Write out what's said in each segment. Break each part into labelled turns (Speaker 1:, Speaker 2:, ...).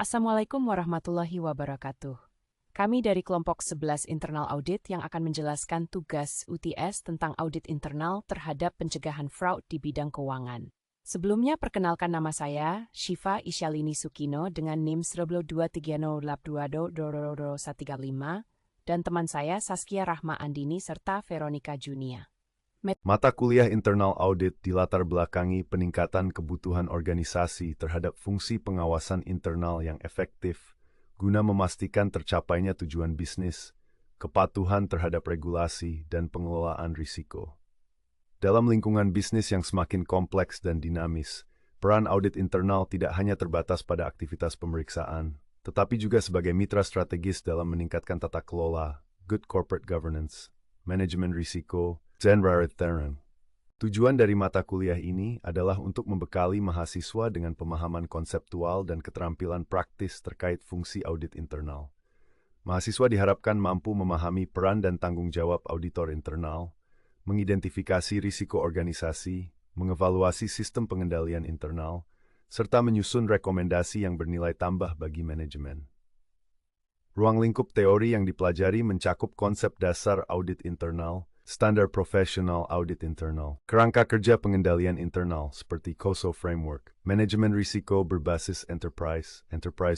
Speaker 1: Assalamualaikum warahmatullahi wabarakatuh. Kami dari kelompok 11 Internal Audit yang akan menjelaskan tugas UTS tentang audit internal terhadap pencegahan fraud di bidang keuangan. Sebelumnya perkenalkan nama saya, Syifa Isyalini Sukino dengan NIM 1230822000135 dan teman saya Saskia Rahma Andini serta Veronica Junia.
Speaker 2: Mata kuliah internal audit dilatar belakangi peningkatan kebutuhan organisasi terhadap fungsi pengawasan internal yang efektif guna memastikan tercapainya tujuan bisnis, kepatuhan terhadap regulasi, dan pengelolaan risiko. Dalam lingkungan bisnis yang semakin kompleks dan dinamis, peran audit internal tidak hanya terbatas pada aktivitas pemeriksaan, tetapi juga sebagai mitra strategis dalam meningkatkan tata kelola, good corporate governance, manajemen risiko, dan monitoring. Tujuan dari mata kuliah ini adalah untuk membekali mahasiswa dengan pemahaman konseptual dan keterampilan praktis terkait fungsi audit internal. Mahasiswa diharapkan mampu memahami peran dan tanggung jawab auditor internal, mengidentifikasi risiko organisasi, mengevaluasi sistem pengendalian internal, serta menyusun rekomendasi yang bernilai tambah bagi manajemen. Ruang lingkup teori yang dipelajari mencakup konsep dasar audit internal, standar profesional audit internal, kerangka kerja pengendalian internal seperti COSO framework, manajemen risiko berbasis enterprise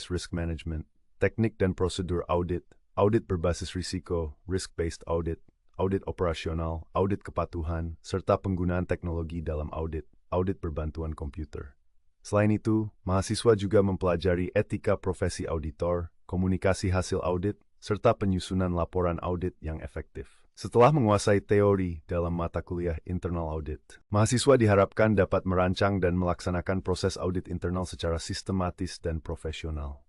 Speaker 2: risk management, teknik dan prosedur audit, audit berbasis risiko, risk-based audit, audit operasional, audit kepatuhan, serta penggunaan teknologi dalam audit, audit berbantuan komputer. Selain itu, mahasiswa juga mempelajari etika profesi auditor, komunikasi hasil audit, serta penyusunan laporan audit yang efektif. Setelah menguasai teori dalam mata kuliah internal audit, mahasiswa diharapkan dapat merancang dan melaksanakan proses audit internal secara sistematis dan profesional.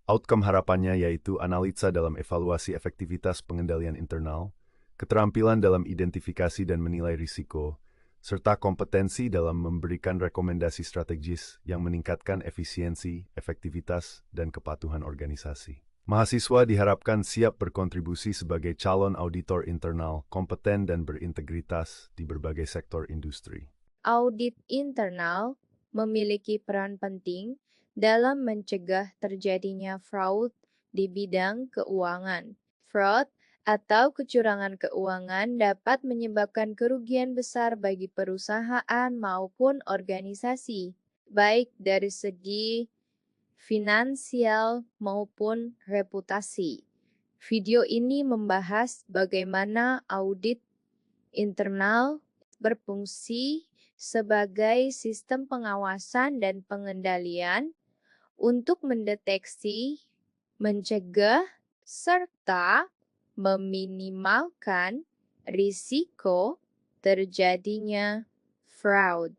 Speaker 2: Outcome harapannya yaitu analisa dalam evaluasi efektivitas pengendalian internal, keterampilan dalam identifikasi dan menilai risiko, serta kompetensi dalam memberikan rekomendasi strategis yang meningkatkan efisiensi, efektivitas, dan kepatuhan organisasi. Mahasiswa diharapkan siap berkontribusi sebagai calon auditor internal, kompeten dan berintegritas di berbagai sektor industri.
Speaker 3: Audit internal memiliki peran penting dalam mencegah terjadinya fraud di bidang keuangan. Fraud atau kecurangan keuangan dapat menyebabkan kerugian besar bagi perusahaan maupun organisasi, baik dari segi finansial maupun reputasi. Video ini membahas bagaimana audit internal berfungsi sebagai sistem pengawasan dan pengendalian untuk mendeteksi, mencegah, serta meminimalkan risiko terjadinya fraud.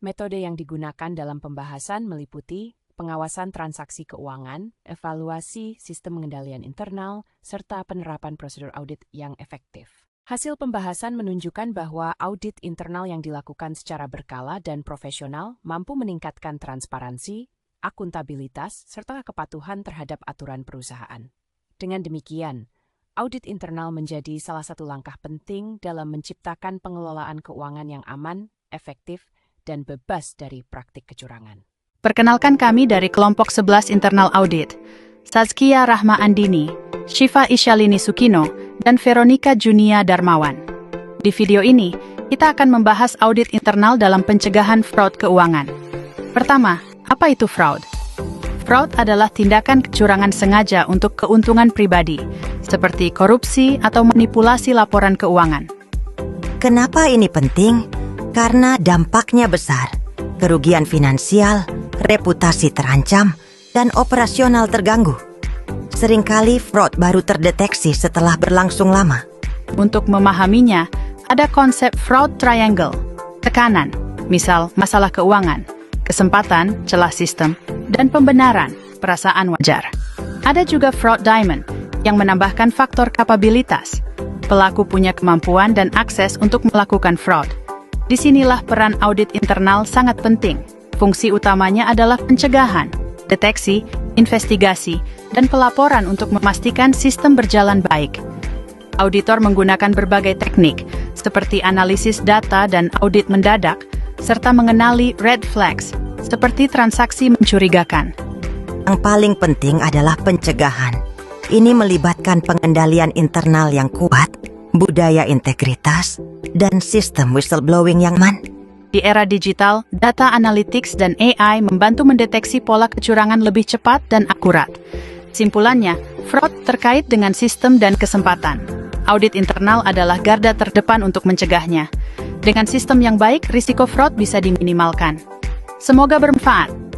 Speaker 1: Metode yang digunakan dalam pembahasan meliputi pengawasan transaksi keuangan, evaluasi sistem pengendalian internal, serta penerapan prosedur audit yang efektif. Hasil pembahasan menunjukkan bahwa audit internal yang dilakukan secara berkala dan profesional mampu meningkatkan transparansi, akuntabilitas, serta kepatuhan terhadap aturan perusahaan. Dengan demikian, audit internal menjadi salah satu langkah penting dalam menciptakan pengelolaan keuangan yang aman, efektif, dan bebas dari praktik kecurangan.
Speaker 4: Perkenalkan kami dari kelompok 11 Internal Audit, Saskia Rahma Andini, Syifa Isyalini Sukino, dan Veronica Junia Darmawan. Di video ini, kita akan membahas audit internal dalam pencegahan fraud keuangan. Pertama, apa itu fraud? Fraud adalah tindakan kecurangan sengaja untuk keuntungan pribadi, seperti korupsi atau manipulasi laporan keuangan.
Speaker 5: Kenapa ini penting? Karena dampaknya besar. Kerugian finansial, reputasi terancam, dan operasional terganggu. Seringkali fraud baru terdeteksi setelah berlangsung lama.
Speaker 4: Untuk memahaminya, ada konsep fraud triangle, tekanan, misal masalah keuangan, kesempatan, celah sistem, dan pembenaran, perasaan wajar. Ada juga fraud diamond, yang menambahkan faktor kapabilitas. Pelaku punya kemampuan dan akses untuk melakukan fraud. Disinilah peran audit internal sangat penting. Fungsi utamanya adalah pencegahan, deteksi, investigasi, dan pelaporan untuk memastikan sistem berjalan baik. Auditor menggunakan berbagai teknik, seperti analisis data dan audit mendadak, serta mengenali red flags, seperti transaksi mencurigakan.
Speaker 5: yang paling penting adalah pencegahan. Ini melibatkan pengendalian internal yang kuat, budaya integritas, dan sistem whistleblowing yang aman.
Speaker 4: Di era digital, data analytics dan AI membantu mendeteksi pola kecurangan lebih cepat dan akurat. Simpulannya, fraud terkait dengan sistem dan kesempatan. Audit internal adalah garda terdepan untuk mencegahnya. Dengan sistem yang baik, risiko fraud bisa diminimalkan. Semoga bermanfaat.